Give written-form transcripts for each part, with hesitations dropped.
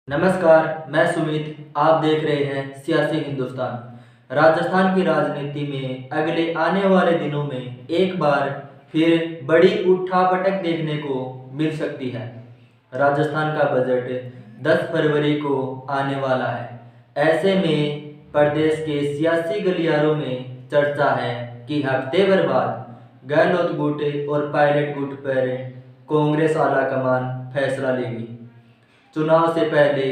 नमस्कार, मैं सुमित। आप देख रहे हैं सियासी हिंदुस्तान। राजस्थान की राजनीति में अगले आने वाले दिनों में एक बार फिर बड़ी उठापटक देखने को मिल सकती है। राजस्थान का बजट 10 फरवरी को आने वाला है। ऐसे में प्रदेश के सियासी गलियारों में चर्चा है कि हफ्ते भर बाद गहलोत गुट और पायलट गुट पर कांग्रेस आलाकमान फैसला लेगी। चुनाव से पहले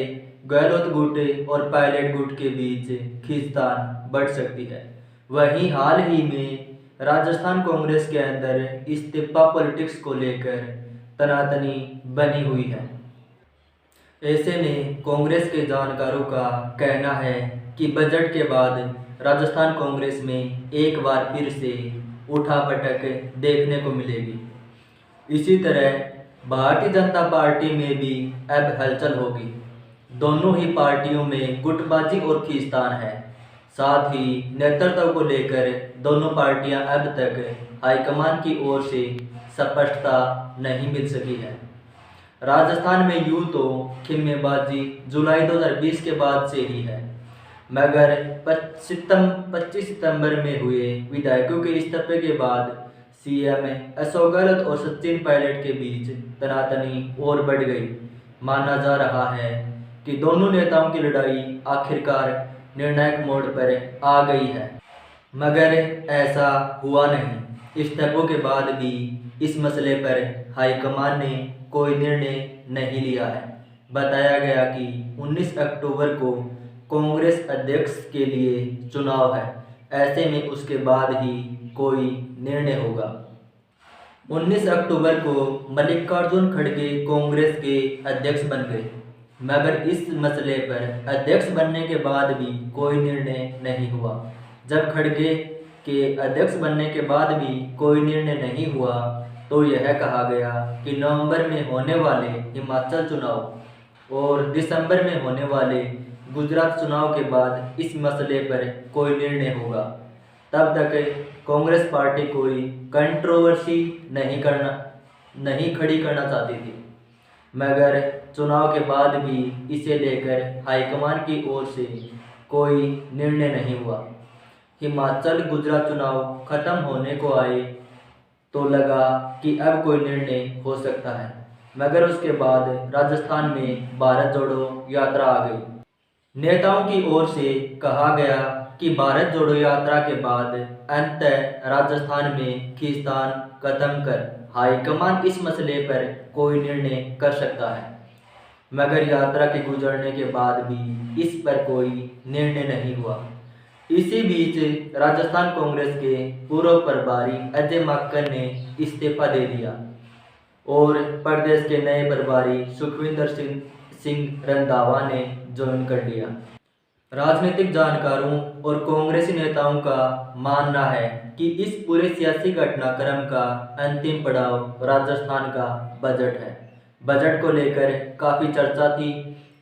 गहलोत गुट और पायलट गुट के बीच खींचतान बढ़ सकती है। वहीं हाल ही में राजस्थान कांग्रेस के अंदर इस्तीफा पॉलिटिक्स को लेकर तनातनी बनी हुई है। ऐसे में कांग्रेस के जानकारों का कहना है कि बजट के बाद राजस्थान कांग्रेस में एक बार फिर से उठापटक देखने को मिलेगी। इसी तरह भारतीय जनता पार्टी में भी अब हलचल होगी। दोनों ही पार्टियों में गुटबाजी और खींचतान है। साथ ही नेतृत्व को लेकर दोनों पार्टियां अब तक हाईकमान की ओर से स्पष्टता नहीं मिल सकी है। राजस्थान में यूं तो खिम्मेबाजी जुलाई 2020 के बाद से ही है, मगर 25 सितंबर में हुए विधायकों के इस्तीफे के बाद सीएम अशोक गहलोत और सचिन पायलट के बीच तनातनी और बढ़ गई। माना जा रहा है कि दोनों नेताओं की लड़ाई आखिरकार निर्णायक मोड़ पर आ गई है, मगर ऐसा हुआ नहीं। इस्तीफों के बाद भी इस मसले पर हाईकमान ने कोई निर्णय नहीं लिया है। बताया गया कि 19 अक्टूबर को कांग्रेस अध्यक्ष के लिए चुनाव है। ऐसे में उसके बाद ही कोई निर्णय होगा। 19 अक्टूबर को मल्लिकार्जुन खड़गे कांग्रेस के अध्यक्ष बन गए, मगर इस मसले पर अध्यक्ष बनने के बाद भी कोई निर्णय नहीं हुआ। जब खड़गे के अध्यक्ष बनने के बाद भी कोई निर्णय नहीं हुआ तो यह कहा गया कि नवंबर में होने वाले हिमाचल चुनाव और दिसंबर में होने वाले गुजरात चुनाव के बाद इस मसले पर कोई निर्णय होगा। तब तक कांग्रेस पार्टी कोई कंट्रोवर्सी नहीं खड़ी करना चाहती थी, मगर चुनाव के बाद भी इसे लेकर हाईकमान की ओर से कोई निर्णय नहीं हुआ। हिमाचल गुजरात चुनाव खत्म होने को आए तो लगा कि अब कोई निर्णय हो सकता है, मगर उसके बाद राजस्थान में भारत जोड़ो यात्रा आ गई। नेताओं की ओर से कहा गया कि भारत जोड़ो यात्रा के बाद अंततः राजस्थान में खींचतान खत्म कर हाईकमान इस मसले पर कोई निर्णय कर सकता है, मगर यात्रा के गुजरने के बाद भी इस पर कोई निर्णय नहीं हुआ। इसी बीच राजस्थान कांग्रेस के पूर्व प्रभारी अजय माकन ने इस्तीफा दे दिया और प्रदेश के नए प्रभारी सुखविंदर सिंह रंधावा ने ज्वाइन कर लिया। राजनीतिक जानकारों और कांग्रेसी नेताओं का मानना है कि इस पूरे सियासी घटनाक्रम का अंतिम पड़ाव राजस्थान का बजट है। बजट को लेकर काफ़ी चर्चा थी,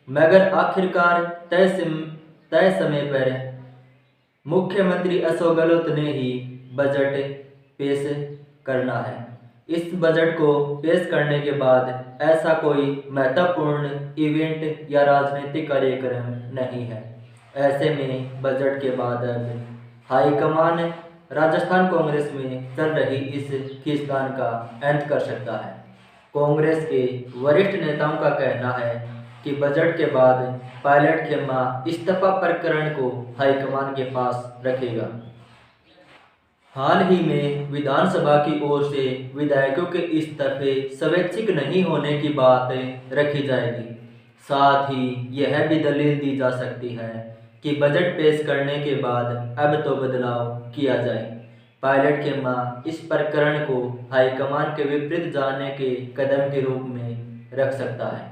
मगर आखिरकार तय समय पर मुख्यमंत्री अशोक गहलोत ने ही बजट पेश करना है। इस बजट को पेश करने के बाद ऐसा कोई महत्वपूर्ण इवेंट या राजनीतिक कार्यक्रम नहीं है। ऐसे में बजट के बाद अब हाईकमान राजस्थान कांग्रेस में चल रही इस खींचतान का अंत कर सकता है। कांग्रेस के वरिष्ठ नेताओं का कहना है कि बजट के बाद पायलट खेमा इस्तीफा प्रकरण को हाईकमान के पास रखेगा। हाल ही में विधानसभा की ओर से विधायकों के इस्तीफे स्वैच्छिक नहीं होने की बात रखी जाएगी। साथ ही यह भी दलील दी जा सकती है कि बजट पेश करने के बाद अब तो बदलाव किया जाए। पायलट खेमा इस प्रकरण को हाईकमान के विपरीत जाने के कदम के रूप में रख सकता है।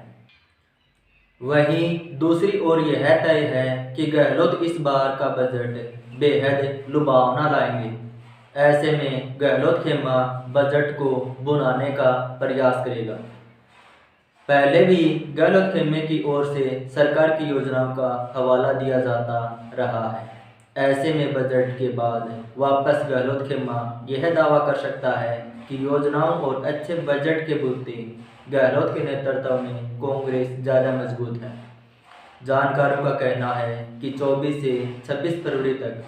वहीं दूसरी ओर यह तय है कि गहलोत इस बार का बजट बेहद लुभावना लाएंगे। ऐसे में गहलोत खेमा बजट को बुनाने का प्रयास करेगा। पहले भी गहलोत खेमे की ओर से सरकार की योजनाओं का हवाला दिया जाता रहा है। ऐसे में बजट के बाद वापस गहलोत खेमा यह दावा कर सकता है कि योजनाओं और अच्छे बजट के बुलते गहलोत के नेतृत्व में कांग्रेस ज़्यादा मजबूत है। जानकारों का कहना है कि 24 से 26 फरवरी तक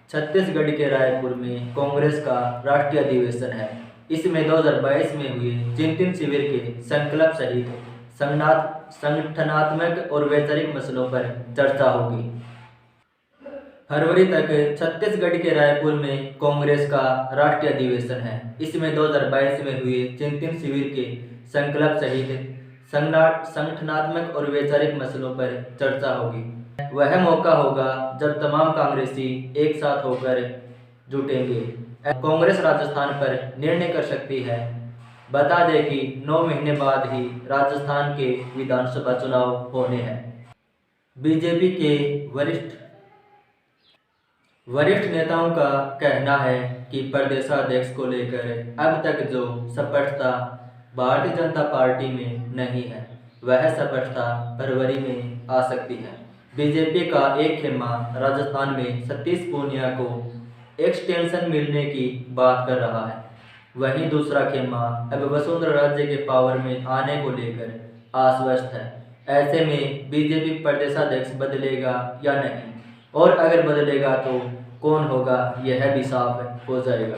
छत्तीसगढ़ के रायपुर में कांग्रेस का राष्ट्रीय अधिवेशन है। इसमें 2022 में हुए चिंतन शिविर के संकल्प सहित संगठनात्मक और वैचारिक मसलों पर चर्चा होगी। फरवरी तक छत्तीसगढ़ के रायपुर में कांग्रेस का राष्ट्रीय अधिवेशन है। इसमें 2022 में हुए चिंतन शिविर के संकल्प सहित संगठनात्मक और वैचारिक मसलों पर चर्चा होगी। वह मौका होगा जब तमाम कांग्रेसी एक साथ होकर जुटेंगे। कांग्रेस राजस्थान पर निर्णय कर सकती है। बता दें कि 9 महीने बाद ही राजस्थान के विधानसभा चुनाव होने हैं। बीजेपी के वरिष्ठ नेताओं का कहना है कि प्रदेशाध्यक्ष को लेकर अब तक जो स्पष्टता भारतीय जनता पार्टी में नहीं है, वह स्पष्टता फरवरी में आ सकती है। बीजेपी का एक खेमा राजस्थान में सतीश पूनिया को एक्सटेंशन मिलने की बात कर रहा है। वहीं दूसरा खेमा अब वसुंधरा राज्य के पावर में आने को लेकर आश्वस्त है। ऐसे में बीजेपी प्रदेशाध्यक्ष बदलेगा या नहीं, और अगर बदलेगा तो कौन होगा, यह भी साफ हो जाएगा।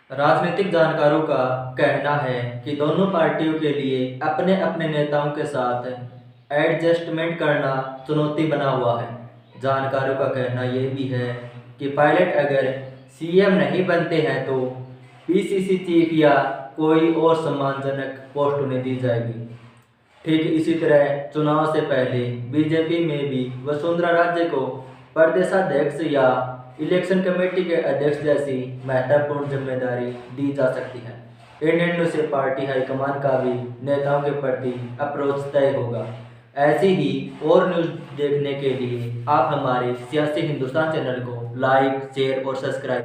राजनीतिक जानकारों का कहना है कि दोनों पार्टियों के लिए अपने अपने नेताओं के साथ एडजस्टमेंट करना चुनौती बना हुआ है। जानकारों का कहना यह भी है कि पायलट अगर सीएम नहीं बनते हैं तो पीसीसी चीफ या कोई और सम्मानजनक पोस्ट उन्हें दी जाएगी। ठीक इसी तरह चुनाव से पहले बीजेपी में भी वसुंधरा राज्य को प्रदेशाध्यक्ष या इलेक्शन कमेटी के अध्यक्ष जैसी महत्वपूर्ण जिम्मेदारी दी जा सकती है। इन निर्णयों से पार्टी हाईकमान का भी नेताओं के प्रति अप्रोच तय होगा। ऐसी ही और न्यूज़ देखने के लिए आप हमारे सियासी हिंदुस्तान चैनल को लाइक, शेयर और सब्सक्राइब